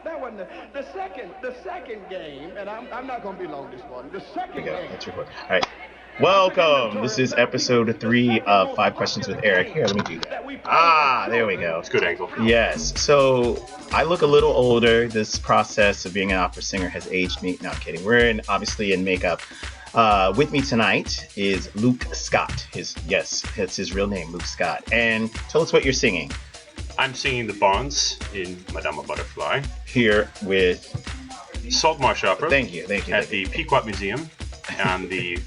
That wasn't the second game, and I'm not going to be long this morning. The second game. Let's record. All right. Welcome. This is episode 3 of 5 Questions with Eric. Here, let me do that. There we go. It's a good angle. Yes. So I look a little older. This process of being an opera singer has aged me. No, I'm kidding. We're obviously in makeup. With me tonight is Luke Scott. That's his real name, Luke Scott. And tell us what you're singing. I'm singing the Bonds in Madame Butterfly. Here with Saltmarsh Opera. Thank you. At the Pequot Museum on the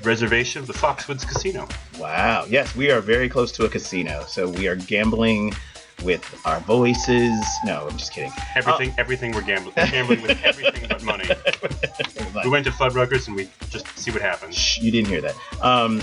reservation of the Foxwoods Casino. Wow. Yes, we are very close to a casino. So we are gambling with our voices. No, I'm just kidding. Everything we're gambling. We're gambling with everything but money. We went to Fuddruckers and we just see what happens. Shh, you didn't hear that.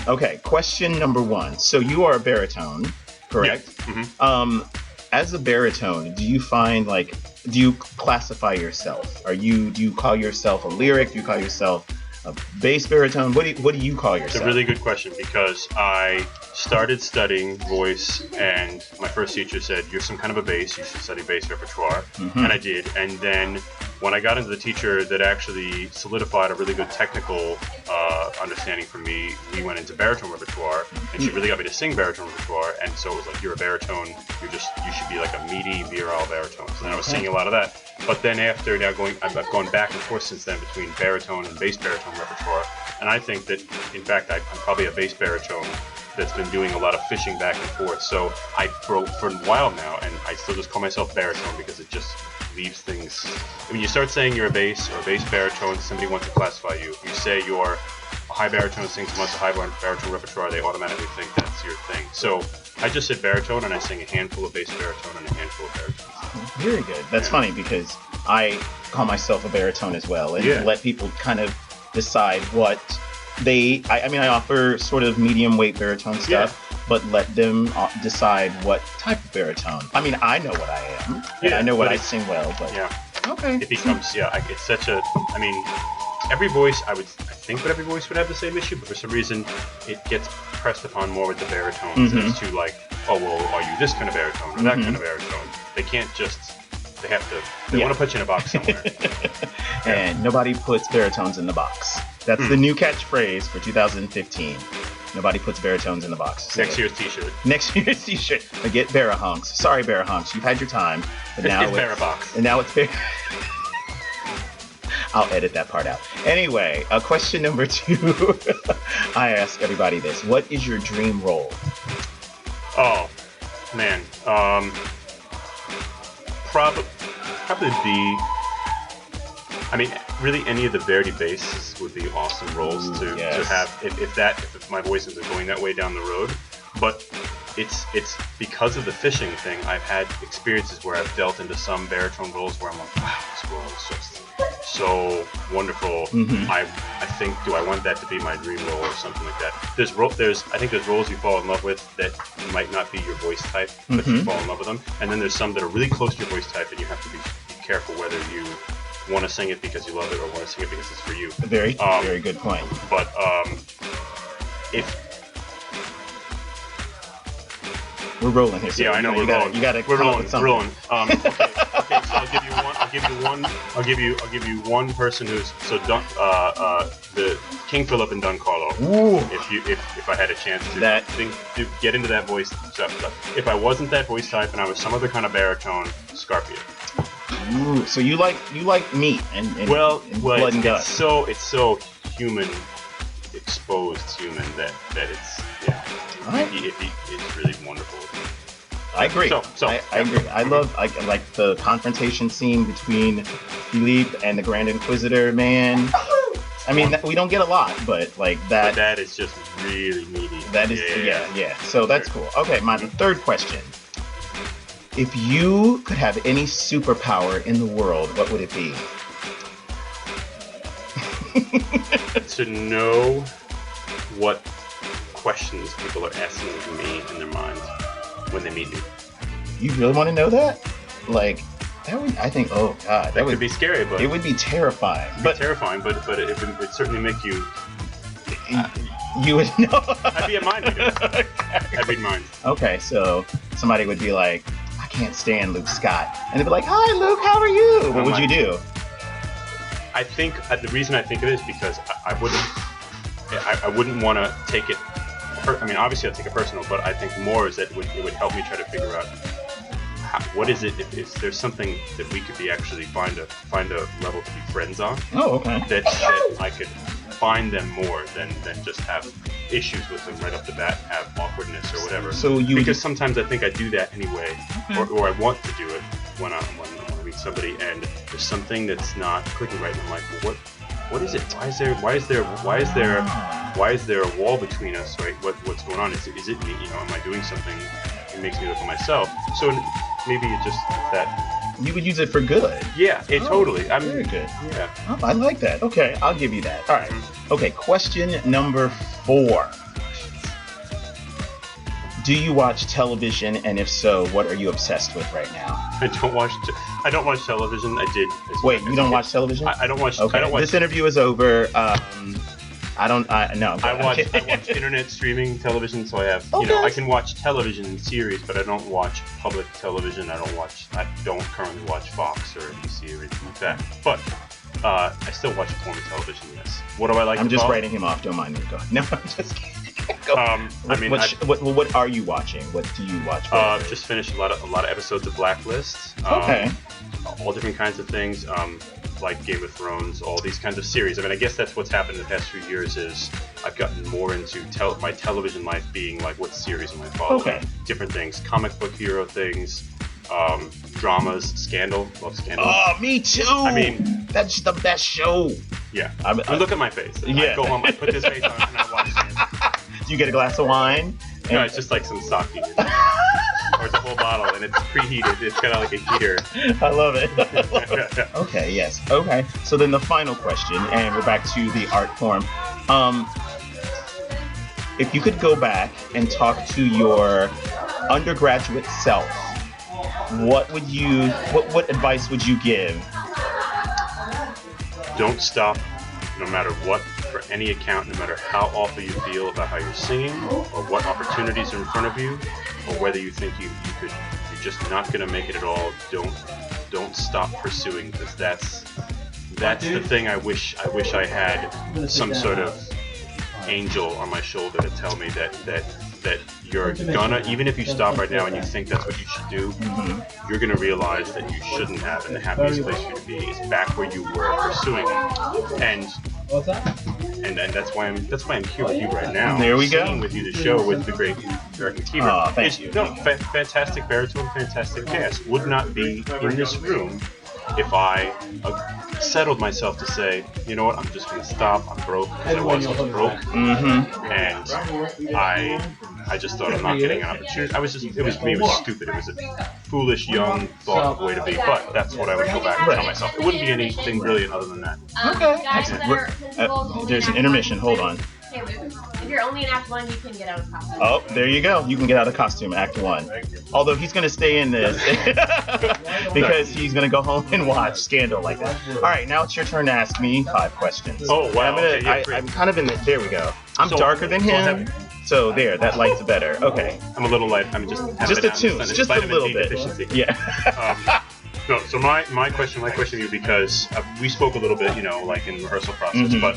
Okay, question number 1. So you are a baritone, correct? Yeah. Mm-hmm. As a baritone, do you find do you classify yourself? Do you call yourself a lyric? Do you call yourself a bass baritone? What do you call yourself? It's a really good question because I started studying voice and my first teacher said, you're some kind of a bass, you should study bass repertoire. Mm-hmm. And I did. And then when I got into the teacher that actually solidified a really good technical understanding for me, we went into baritone repertoire and she really got me to sing baritone repertoire. And so it was like, you're a baritone, you should be like a meaty, virile baritone. So then I was singing a lot of that. But then I've gone back and forth since then between baritone and bass baritone repertoire. And I think that, in fact, I'm probably a bass baritone that's been doing a lot of fishing back and forth. So for a while now, and I still just call myself baritone because it just leaves things. When you start saying you're a bass or a bass baritone, somebody wants to classify you. If you say you're a high baritone who sings much of high baritone repertoire, they automatically think that's your thing. So I just said baritone and I sing a handful of bass baritone and a handful of baritones. Very good. That's funny because I call myself a baritone as well, and let people kind of decide what I offer sort of medium weight baritone stuff, but let them decide what type of baritone. I mean, I know what I am, and I know what I sing well, but okay. It becomes it's such a. I mean, every voice I think that every voice would have the same issue, but for some reason it gets pressed upon more with the baritones as to like, oh well, are you this kind of baritone or that kind of baritone? They can't just. They have to. They want to put you in a box somewhere. And nobody puts baritones in the box. That's the new catchphrase for 2015. Nobody puts baritones in the box. Next year's T-shirt. Next year's T-shirt. Forget barahunks. Sorry, barahunks. You've had your time, but now it's barabox. And now it's I'll edit that part out. Anyway, question number 2. I ask everybody this: what is your dream role? Oh, man. Probably be. I mean, really, any of the Verdi basses would be awesome roles to have if my voice isn't going that way down the road. But it's because of the fishing thing. I've had experiences where I've dealt into some baritone roles where I'm like, wow, this role is just so wonderful. Mm-hmm. I think, do I want that to be my dream role or something like that? I think there's roles you fall in love with that might not be your voice type, but you fall in love with them. And then there's some that are really close to your voice type, and you have to be careful whether you want to sing it because you love it or want to sing it because it's for you. Very good point. But if we're rolling here. So I know we're rolling. We're rolling. Okay. So I'll give you one person who's the King Philip and Don Carlo. Ooh. If I had a chance to get into that voice stuff. If I wasn't that voice type and I was some other kind of baritone, Scarpia. Ooh, so you like meat and blood and guts. It's so human, exposed human that it's it's really wonderful. I agree. I agree. I like the confrontation scene between Philippe and the Grand Inquisitor. Man, I mean we don't get a lot, but like that. But that is just really meaty. That is yeah. So that's cool. Okay, my third question. If you could have any superpower in the world, what would it be? To know what questions people are asking me in their minds when they meet me. You really want to know that? Like, that would, I think, oh God. That would be scary, but... It would be terrifying. But it would certainly make you... You would know. I'd be a mind reader. I'd read minds. Okay, so somebody would be like, I can't stand Luke Scott. And they'd be like, hi, Luke, how are you? What would you do? I think the reason I think of it is because I wouldn't want to take it. I mean, obviously I'll take it personal, but I think more is that it would help me try to figure out what is it. If there's something that we could be actually find a level to be friends on. Oh, okay. That I could find them more than just have issues with them right off the bat, have awkwardness or whatever. So because sometimes I think I do that anyway, or I want to do it when I meet somebody and there's something that's not clicking right, and I'm like, well, what is it? Why is there a wall between us? Right? What's going on? Is it me? Am I doing something that makes me look at myself? So maybe it's just that. You would use it for good. Yeah, totally. Very good. Yeah. Oh, I like that. Okay, I'll give you that. All right. Okay, question number 4. Do you watch television, and if so, what are you obsessed with right now? I don't watch television. I did. Wait, you don't watch television? I don't watch. Okay. I don't watch. This interview is over. No. I watch internet streaming television, so I have. I can watch television series, but I don't watch public television. I don't currently watch Fox or NBC or anything like that. But I still watch form of television. Yes. What do I like? I'm just writing him off. Don't mind me. Go. No, I'm just kidding. What are you watching? What do you watch? Just finished a lot of episodes of Blacklist. Okay. All different kinds of things, like Game of Thrones, all these kinds of series. I mean, I guess that's what's happened in the past few years is I've gotten more into my television life being like, what series am I following? Okay. Different things, comic book hero things, dramas, Scandal. Love Scandal. Oh, me too. I mean, that's the best show. Yeah. Look at my face. Yeah. I go home, I put this face on, and I watch Scandal. Do you get a glass of wine? No, it's just like some sake. Or it's a whole bottle, and it's preheated. It's kind of like a heater. I love it. Okay, yes. Okay. So then the final question, and we're back to the art form. If you could go back and talk to your undergraduate self, what advice would you give? Don't stop, no matter what, for any account, no matter how awful you feel about how you're singing, or what opportunities are in front of you, or whether you think you're just not going to make it at all. Don't stop pursuing, because that's the thing. I wish I had some sort of angel on my shoulder to tell me that you're gonna, even if you stop right now and you think that's what you should do, you're gonna realize that you shouldn't have, and the happiest place for you to be is back where you were pursuing it. And that's why I'm here with you right now. There we go. With you, the show with the great American keyboard. Oh, thank you. No, fantastic baritone, fantastic cast. Would not be in this room if I settled myself to say, you know what, I'm just going to stop. I'm broke, because I was broke, and I just thought I'm not getting an opportunity. It was stupid. It was a foolish, young, thoughtful way to be. But that's what I would go back and tell myself. It wouldn't be anything brilliant other than that. Okay. There's an intermission. Hold on. Hey, Luke, if you're only in Act 1, you can get out of costume. Oh, there you go. You can get out of costume, Act 1. Although he's going to stay in this because he's going to go home and watch Scandal like that. All right, now it's your turn to ask me 5 questions. Oh, wow. I'm kind of in the... There we go. I'm darker than him. So there, that light's better. Okay. I'm a little light. I'm just a tune. Just a little bit. Yeah. No, so my question to you, because we spoke a little bit, like in rehearsal process, but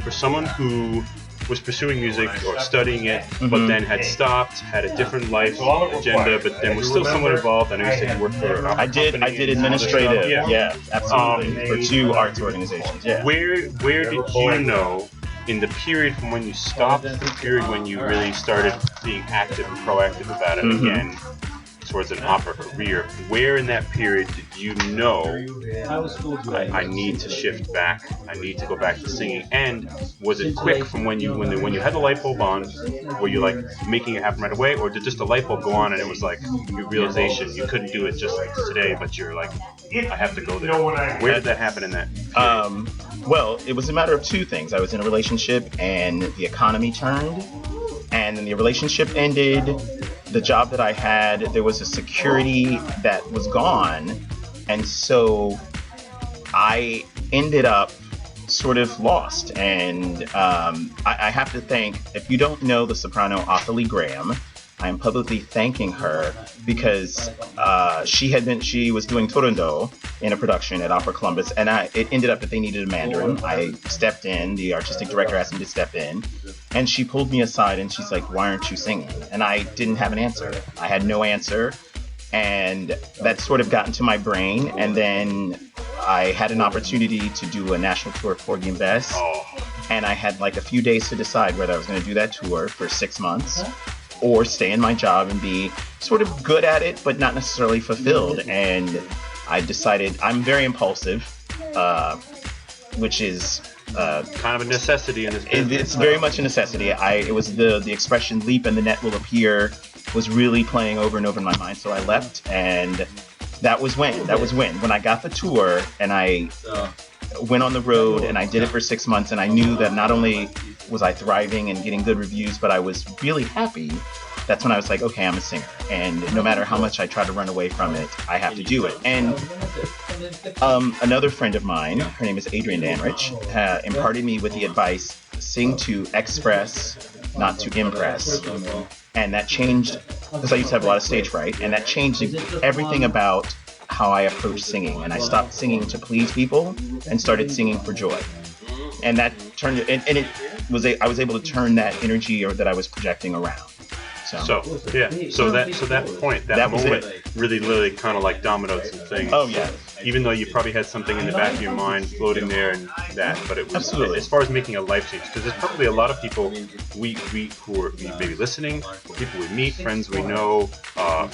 for someone who was pursuing music or studying it, but then had stopped, had a different life agenda, but then was still somewhat involved. I know you said you worked for I did administrative, yeah, absolutely, for 2 arts organizations. Yeah. Where did you know, in the period from when you stopped to the period when you really started being active and proactive about it again, towards an opera career, where in that period did you know I need to shift back, I need to go back to singing? And was it quick from when you had the light bulb on, were you like making it happen right away, or did just the light bulb go on and it was like your realization you couldn't do it just like today, but you're like, I have to go there? Where did that happen in that period? Well, it was a matter of 2 things. I was in a relationship and the economy turned, and then the relationship ended. The job that I had, there was a security that was gone, and so I ended up sort of lost. And I have to thank, if you don't know the soprano Ottilie Graham, I am publicly thanking her because she was doing Turandot in a production at Opera Columbus, and it ended up that they needed a Mandarin. I stepped in. The artistic director asked me to step in, and she pulled me aside and she's like, "Why aren't you singing?" And I didn't have an answer. I had no answer, and that sort of got into my brain. And then I had an opportunity to do a national tour of Porgy and Bess, and I had like a few days to decide whether I was going to do that tour for 6 months or stay in my job and be sort of good at it, but not necessarily fulfilled. And I decided I'm very impulsive, which is kind of a necessity in this business. It's very much a necessity. It was the expression "leap and the net will appear" was really playing over and over in my mind. So I left, and that was when I got the tour and I went on the road and I did it for 6 months, and I knew that not only was I thriving and getting good reviews, but I was really happy. That's when I was like, okay, I'm a singer, and no matter how much I try to run away from it, I have to do it. And another friend of mine, her name is Adrienne Danrich, imparted me with the advice: sing to express, not to impress. And that changed, because I used to have a lot of stage fright, and that changed everything about how I approach singing. And I stopped singing to please people and started singing for joy. And that turned it, and I was able to turn that energy that I was projecting around. So that point, that moment really kind of like dominoed some things. Oh yeah. Even though you probably had something in the back of your mind floating there and that, but it was absolutely, as far as making a life change, because there's probably a lot of people we who are maybe listening, people we meet, friends we know,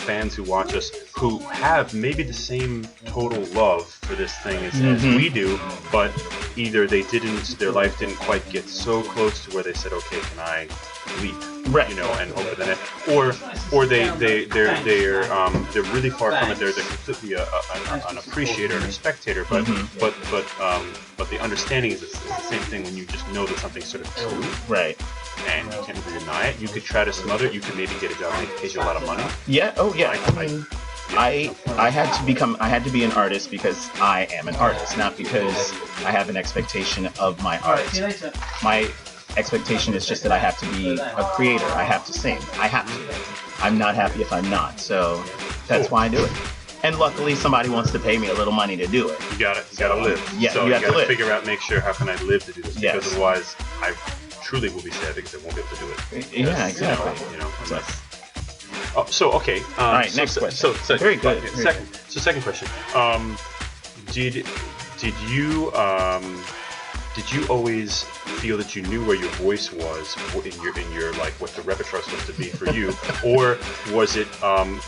fans who watch us, who have maybe the same total love for this thing as we do, but either their life didn't quite get so close to where they said, okay, can I leap? Right. And hope for the net, or they're really far from it. They're completely an appreciator and a spectator, but the understanding is it's the same thing when you just know that something's sort of true, right? And you can't really deny it. You could try to smother it. You could maybe get a job that pays you a lot of money. Yeah. Oh yeah. I had to be an artist because I am an artist, not because I have an expectation of my art. My expectation is just that I have to be a creator. I have to sing. I have to. I'm not happy if I'm not. So that's why I do it. And luckily, somebody wants to pay me a little money to do it. You gotta live. Yeah, so you have to live. Figure out, make sure, how can I live to do this? Yes. Because otherwise, I truly will be sad because I won't be able to do it. Yeah, exactly. Okay. All right, next question. So very good. Second question. Did you always feel that you knew where your voice was in your like what the repertoire is supposed to be for you, or was it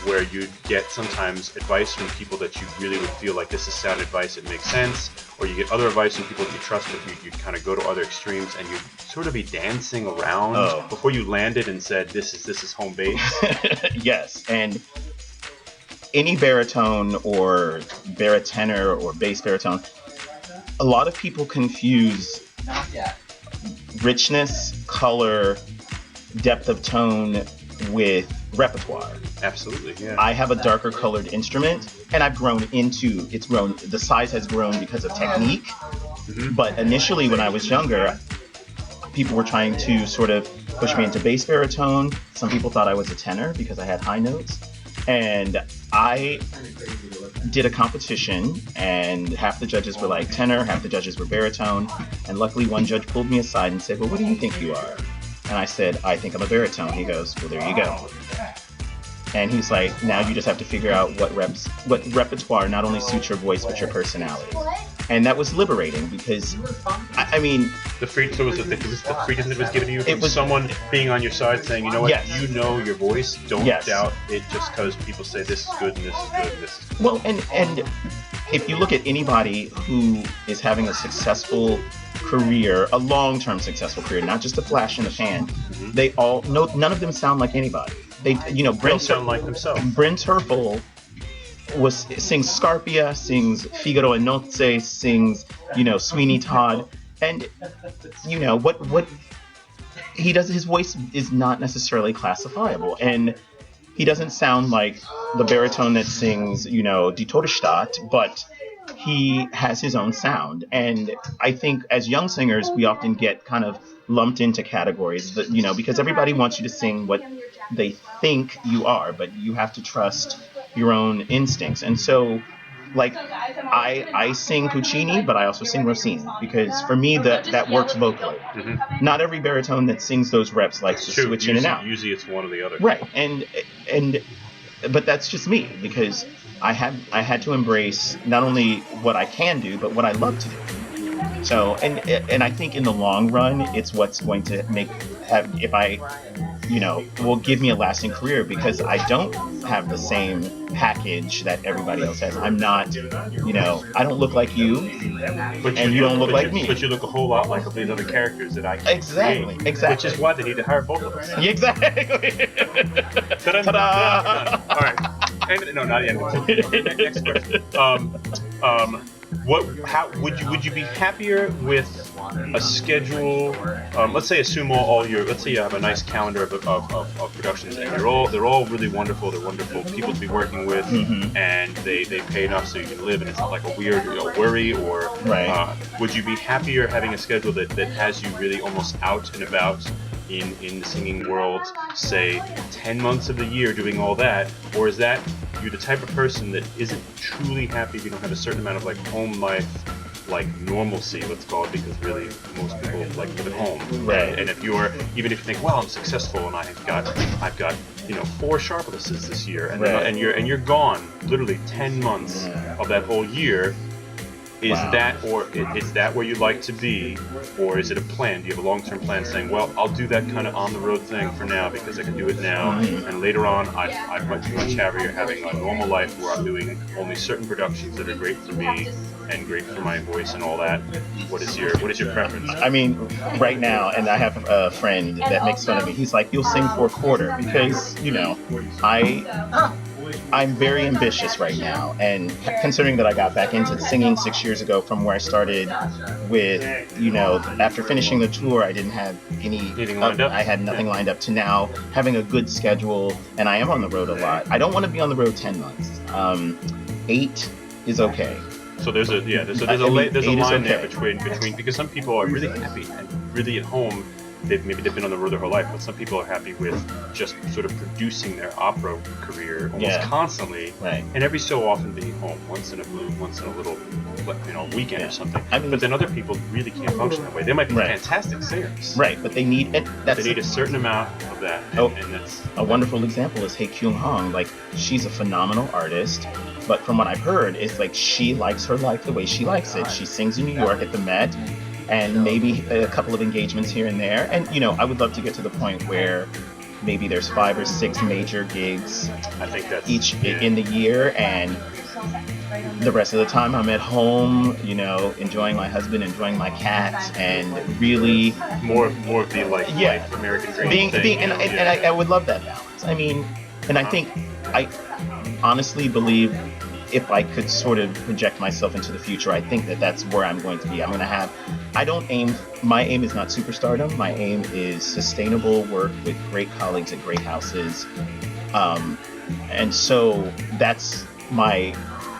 where you'd get sometimes advice from people that you really would feel like this is sound advice, it makes sense, or you get other advice from people that you trust, but you'd kind of go to other extremes and you'd sort of be dancing around before you landed and said this is home base? Yes, and any baritone or baritenor or bass baritone, a lot of people confuse richness, color, depth of tone with repertoire. Absolutely, yeah. I have a darker colored instrument, and the size has grown because of technique. But initially, when I was younger, people were trying to sort of push me into bass baritone. Some people thought I was a tenor because I had high notes. And I did a competition, and half the judges were like tenor, half the judges were baritone. And luckily, one judge pulled me aside and said, "Well, what do you think you are?" And I said, "I think I'm a baritone." He goes, "Well, there you go." And he's like, "Now you just have to figure out what repertoire not only suits your voice but your personality." And that was liberating because, I mean, the freedom that was given to you from someone being on your side saying, you know what, you know your voice, don't doubt it just because people say this is good and this is good and this is good. Well, and if you look at anybody who is having a successful career, a long-term successful career, not just a flash in the pan, they all none of them sound like anybody. They sound like themselves. Brent Terfel sings Scarpia, sings Figaro e Nozze, sings, Sweeney Todd, and what he does. His voice is not necessarily classifiable, and he doesn't sound like the baritone that sings, Die Todesstadt, but he has his own sound. And I think as young singers, we often get kind of lumped into categories that, because everybody wants you to sing what they think you are, but you have to trust your own instincts. And so, like, I sing Puccini, but I also sing Rossini because for me that works vocally. Mm-hmm. Not every baritone that sings those reps likes to switch in and out. Usually it's one or the other. Right, and but that's just me because I had to embrace not only what I can do but what I love to do. So and I think in the long run it's what's going to will give me a lasting career because I don't have the same package that everybody else has. I'm not, I don't look like you, and you don't look like me. But you look a whole lot like these other characters that I can Exactly. Which is why they need to hire both of us. Exactly. Ta-da! All right. And, no, not yet. Next question. How would you be happier with a schedule? Let's say let's say you have a nice calendar of productions, and they're all really wonderful. They're wonderful people to be working with, and they pay enough so you can live, and it's not like a weird worry or. Right. Would you be happier having a schedule that has you really almost out and about in the singing world, say 10 months of the year doing all that, or is that you're the type of person that isn't truly happy if you don't have a certain amount of like home life, like normalcy, let's call it, because really most people like live at home. Right. And if you think, well, I'm successful and I've got 4 Sharpleses this year, and right. and you're gone literally 10 months of that whole year. Is that where you'd like to be, or is it a plan? Do you have a long-term plan saying, well, I'll do that kind of on-the-road thing for now because I can do it now, and later on I'd much happier having a normal life where I'm doing only certain productions that are great for me and great for my voice and all that. What is your preference? I mean, right now, and I have a friend that makes fun of me. He's like, "You'll sing for a quarter," because I'm very ambitious right now, and considering that I got back into singing 6 years ago from where I started with, after finishing the tour, I didn't have anything lined up. I had nothing lined up to now having a good schedule, and I am on the road a lot. I don't want to be on the road 10 months. 8 is okay. So there's a line there between because some people are really happy and really at home. They've been on the road their whole life, but some people are happy with just sort of producing their opera career almost constantly, right. And every so often being home, once in a little, weekend or something. But then other people really can't function that way. They might be fantastic singers, right? But they need a certain amount of that. And that's a wonderful example is Hey Kyung Hong. Like, she's a phenomenal artist, but from what I've heard, it's like she likes her life the way she likes it. She sings in New York at the Met. And maybe a couple of engagements here and there. And, I would love to get to the point where maybe there's 5 or 6 major gigs I think that's in the year. And the rest of the time I'm at home, enjoying my husband, enjoying my cat, and really... More of the, life American dream thing. And I would love that balance. I mean, and I think I honestly believe if I could sort of project myself into the future, I think that's where I'm going to be. I'm going to have, my aim is not superstardom. My aim is sustainable work with great colleagues at great houses. And so that's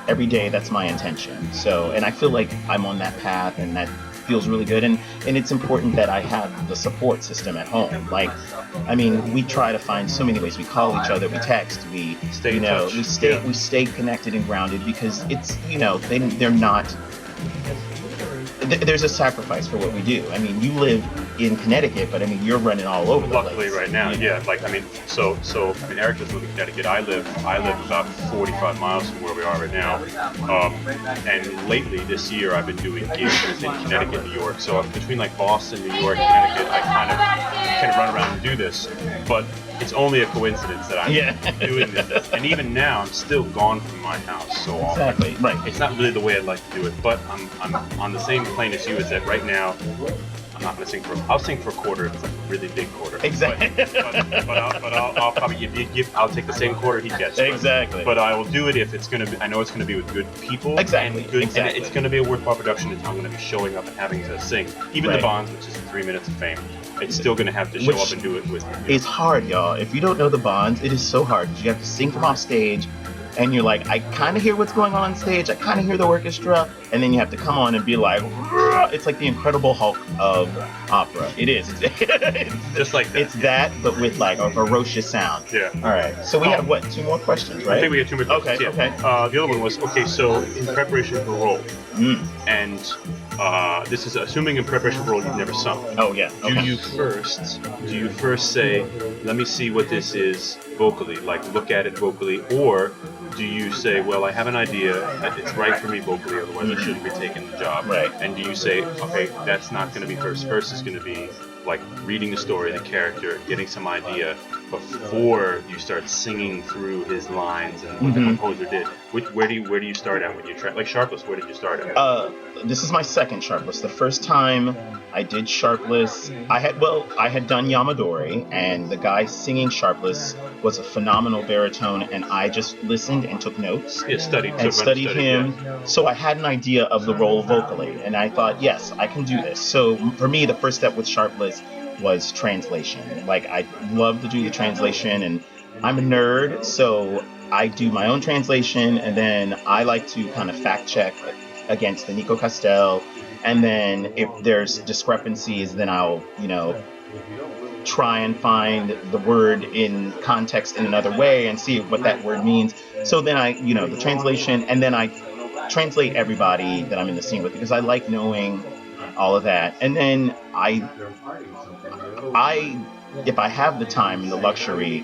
every day, that's my intention. So, and I feel like I'm on that path, and that feels really good. And it's important that I have the support system at home. Like, I mean, we try to find so many ways. We call each other, we text, we stay in touch. We stay connected and grounded because it's, they're not. There's a sacrifice for what we do. I mean, you live in Connecticut, but I mean, you're running all over the place. Luckily, right now, Eric lives in Connecticut. I live about 45 miles from where we are right now. And lately, this year, I've been doing gigs in Connecticut, New York. So between Boston, New York, Connecticut, I kind of can run around and do this. But it's only a coincidence that I'm doing this. And even now, I'm still gone from my house so often. Exactly. Right. It's not really the way I'd like to do it, but I'm on the same plane as you. Is that right now? I'm not going to sing I'll sing for a quarter if it's like a really big quarter. Exactly. But I'll probably I'll take the same quarter he gets. Exactly. But I will do it if it's going to be. I know it's going to be with good people. Exactly. And it's going to be a worthwhile production. And I'm going to be showing up and having to sing. Even the Bonds, which is 3 minutes of fame. It's still going to have to show up and do it with me. It's hard, y'all. If you don't know the Bonds, it is so hard. You have to sing from off stage, and you're like, I kind of hear what's going on stage, I kind of hear the orchestra, and then you have to come on and be like, it's like the Incredible Hulk of opera. It is. It's just like that. It's that, but with like a ferocious sound. Yeah. All right. So we have what? 2 more questions, right? I think we have 2 more questions. Okay. Yeah. Okay. The other one was so in preparation for a role, and this is assuming in preparation for a role you've never sung. Oh yeah. Okay. Do you first say, let me see what this is vocally, like look at it vocally, or do you say, well, I have an idea, it's right for me vocally, otherwise I shouldn't be taking the job. Right. And do you say, okay, that's not going to be first. First is going to be like reading the story, the character, getting some idea before you start singing through his lines and what the composer did. Where do you start at when you try? Like Sharples, where did you start at? This is my second Sharples. The first time I did Sharples, I had done Yamadori, and the guy singing Sharples was a phenomenal baritone, and I just listened and took notes. Yeah, studied him. Yeah. So I had an idea of the role vocally, and I thought, yes, I can do this. So for me, the first step with Sharples was translation. Like, I love to do the translation, and I'm a nerd, so I do my own translation, and then I like to kind of fact check against the Nico Castell, and then if there's discrepancies, then I'll, try and find the word in context in another way and see what that word means. So then I, the translation, and then I translate everybody that I'm in the scene with, because I like knowing all of that. And then if I have the time and the luxury,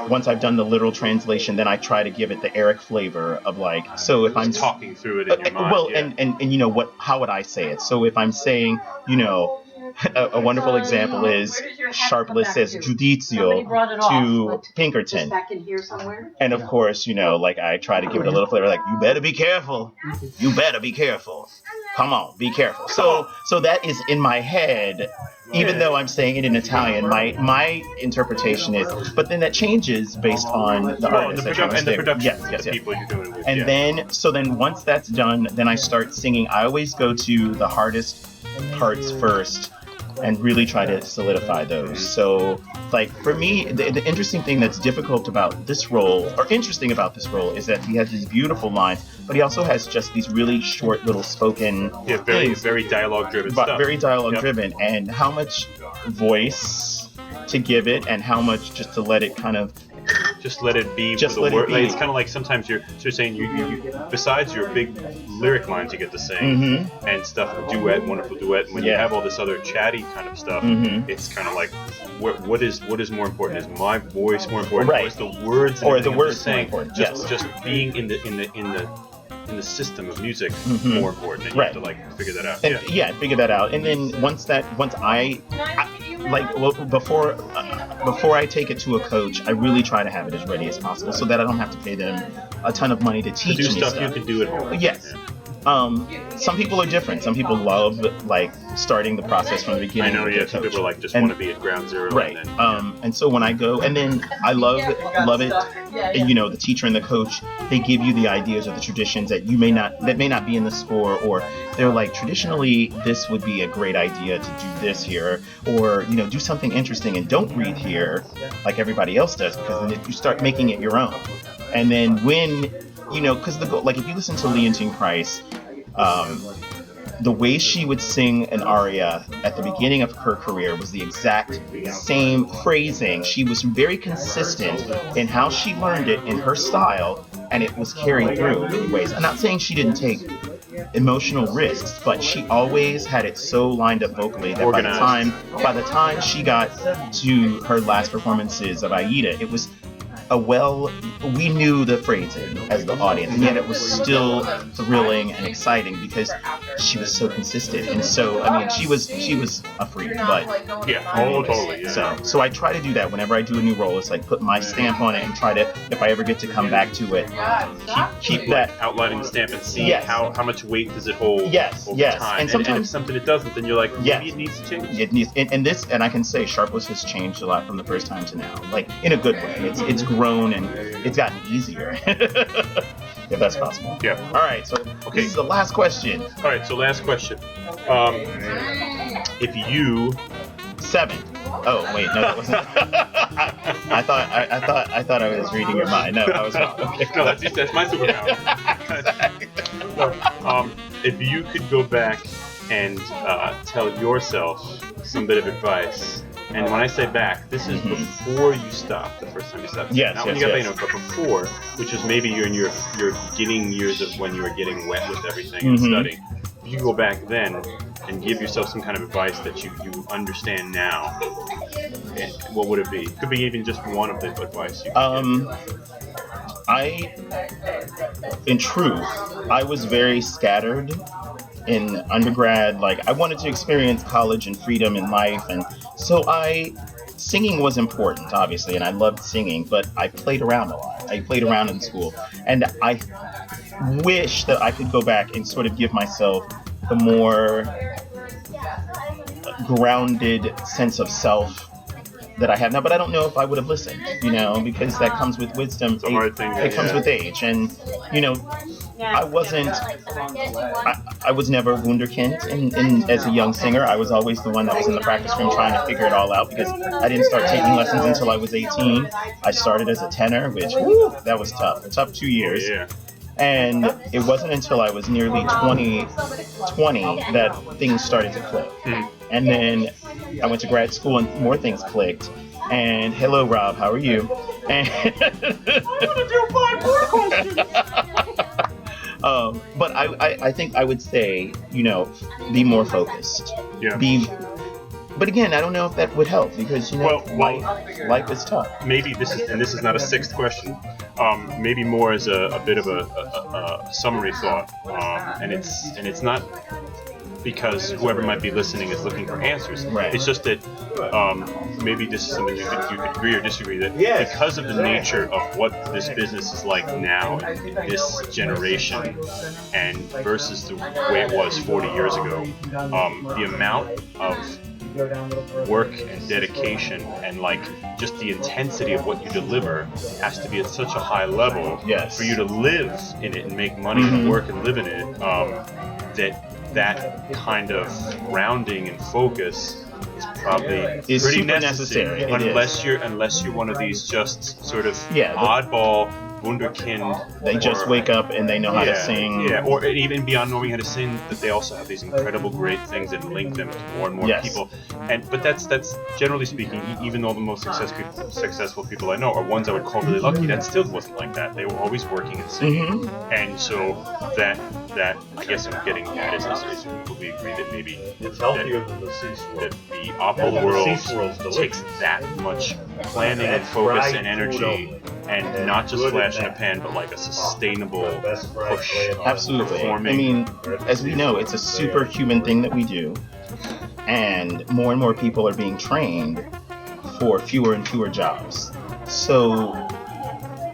once I've done the literal translation, then I try to give it the Eric flavor of like, so if I'm talking through it in your mind. Well, yeah. and how would I say it? So if I'm saying, a wonderful example is Sharples says Judizio to Pinkerton. And of course, I try to give it a little flavor, like, you better be careful. You better be careful. Come on, be careful. So that is in my head, even though I'm saying it in Italian, my interpretation is, but then that changes based on the artist. And the production. Yes. People you're doing it with. And then once that's done, then I start singing. I always go to the hardest parts first and really try to solidify those. So, like, for me, the interesting thing that's difficult about this role, or interesting about this role, is that he has these beautiful lines, but he also has just these really short little spoken things. Very dialogue-driven stuff. Very dialogue-driven, and how much voice to give it, and how much just to let it kind of... Just let it be. Just let it be. Like, it's kind of like sometimes you're saying you besides your big lyric lines you get to sing and stuff, wonderful duet. And when you have all this other chatty kind of stuff, it's kind of like what is more important? Is my voice more important? Right. Or is the words? Or the words saying? more important? Just being in the system of music more important, and you have to like figure that out. And, figure that out. And then once before I take it to a coach, I really try to have it as ready as possible, so that I don't have to pay them a ton of money to teach me stuff you can do at home. Yes. Some people are different. Some people love like starting the process from the beginning. I know, yeah. Some people want to be at ground zero. Right. And so when I go, and then I love it. The teacher and the coach, they give you the ideas or the traditions that may not be in the score, or they're like, traditionally this would be a great idea to do this here, or do something interesting and don't read here like everybody else does, because then you start making it your own. And then when because if you listen to Leontine Price, the way she would sing an aria at the beginning of her career was the exact same phrasing. She was very consistent in how she learned it in her style, and it was carried through in many ways. I'm not saying she didn't take emotional risks, but she always had it so lined up vocally that by the time she got to her last performances of Aida, it was we knew the phrasing as the audience, and yet it was still thrilling and exciting because she was so consistent. And so, she was a freak, but totally. Yeah. So I try to do that whenever I do a new role. It's like put my stamp on it and try to, if I ever get to come back to it, keep that outlining the stamp and see how much weight does it hold over time. And sometimes if something it doesn't, then you're like, maybe it needs to change. It needs, and I can say Sharples has changed a lot from the first time to now, like in a good way. It's grown and it's gotten easier. If that's possible. Yeah. All right. So this is the last question. All right. So last question. If you 7. Oh wait, no, that wasn't. I thought I was reading your mind. No, I was wrong. Okay. No, that's my superpower. If you could go back and tell yourself some bit of advice, and when I say back, this is before you stopped, the first time you stopped. Yes, not when you got back, but before, which is maybe you're in your beginning years of when you were getting wet with everything and studying. If you go back then and give yourself some kind of advice that you understand now, what would it be? It could be even just one of the advice you could in truth, I was very scattered in undergrad. Like, I wanted to experience college and freedom in life, and so singing was important, obviously, and I loved singing, but I played around a lot. I played around in school, and I wish that I could go back and sort of give myself the more grounded sense of self that I have now, but I don't know if I would have listened, because that comes with wisdom. It's a hard thing. It comes with age, and I was never wunderkind as a young singer. I was always the one that was in the practice room trying to figure it all out, because I didn't start taking lessons until I was 18. I started as a tenor, which, that was tough. A tough 2 years. Yeah. And it wasn't until I was nearly 20 that things started to click. And then I went to grad school and more things clicked. And hello, Rob, how are you? And I'm gonna do 5 more questions. But I think I would say, be more focused. Yeah. But again, I don't know if that would help, because life is tough. Maybe this is not a sixth question. Maybe more as a bit of a summary thought, and it's not because whoever might be listening is looking for answers. Right. It's just that maybe this is something you could agree or disagree that because of the nature of what this business is like now in this generation and versus the way it was 40 years ago, the amount of work and dedication and just the intensity of what you deliver has to be at such a high level for you to live in it and make money and work and live in it, that kind of grounding and focus is probably pretty necessary unless you're one of these just sort of oddball wunderkind. They just wake up and they know how to sing. Yeah, or even beyond knowing how to sing, that they also have these incredible great things that link them to more and more people. But that's generally speaking, even though the most successful people I know are ones I would call really lucky, that still wasn't like that. They were always working and singing. And so that I guess I'm getting at is we agree that maybe it's healthier than the C-swirl. That the opera world takes that much planning and focus and energy, and not just flash in a pan, but like a sustainable push. Absolutely. Performing. I mean, as we know, it's a superhuman thing that we do, and more people are being trained for fewer and fewer jobs. So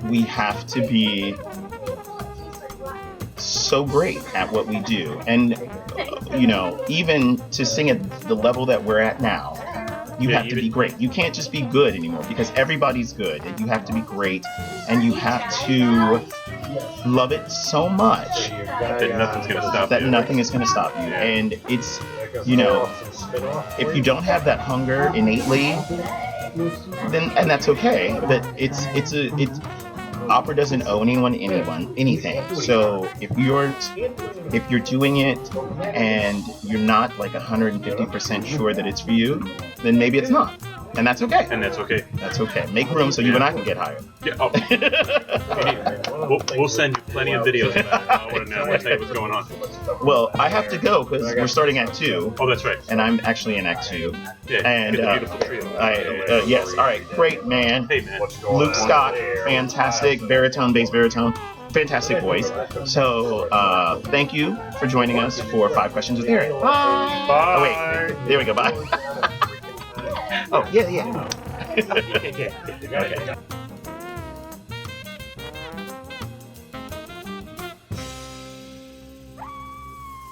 we have to be so great at what we do, and even to sing at the level that we're at now, you have to be great. You can't just be good anymore, because everybody's good, and you have to be great, and you have to love it so much that nothing's going to stop you. Nothing is going to stop you. And it's, if you don't have that hunger innately, then, and that's okay, but it's opera doesn't owe anything. So if you're doing it and you're not 150% sure that it's for you, then maybe it's not. And that's okay. That's okay. Make room so you and I can get hired. Yeah. We'll send you plenty of videos of that. I want to know. Tell you what's going on. Well, I have to go because we're starting Act 2. Oh, that's right. And I'm actually in Act 2. Yeah, and beautiful trio. Yes. All right. Great, man. Hey, man. Luke Scott, fantastic. Baritone, bass baritone. Fantastic voice. So, thank you for joining us for 5 Questions with Eric. Bye. Oh, wait. There we go. Bye. Oh, yeah. Okay.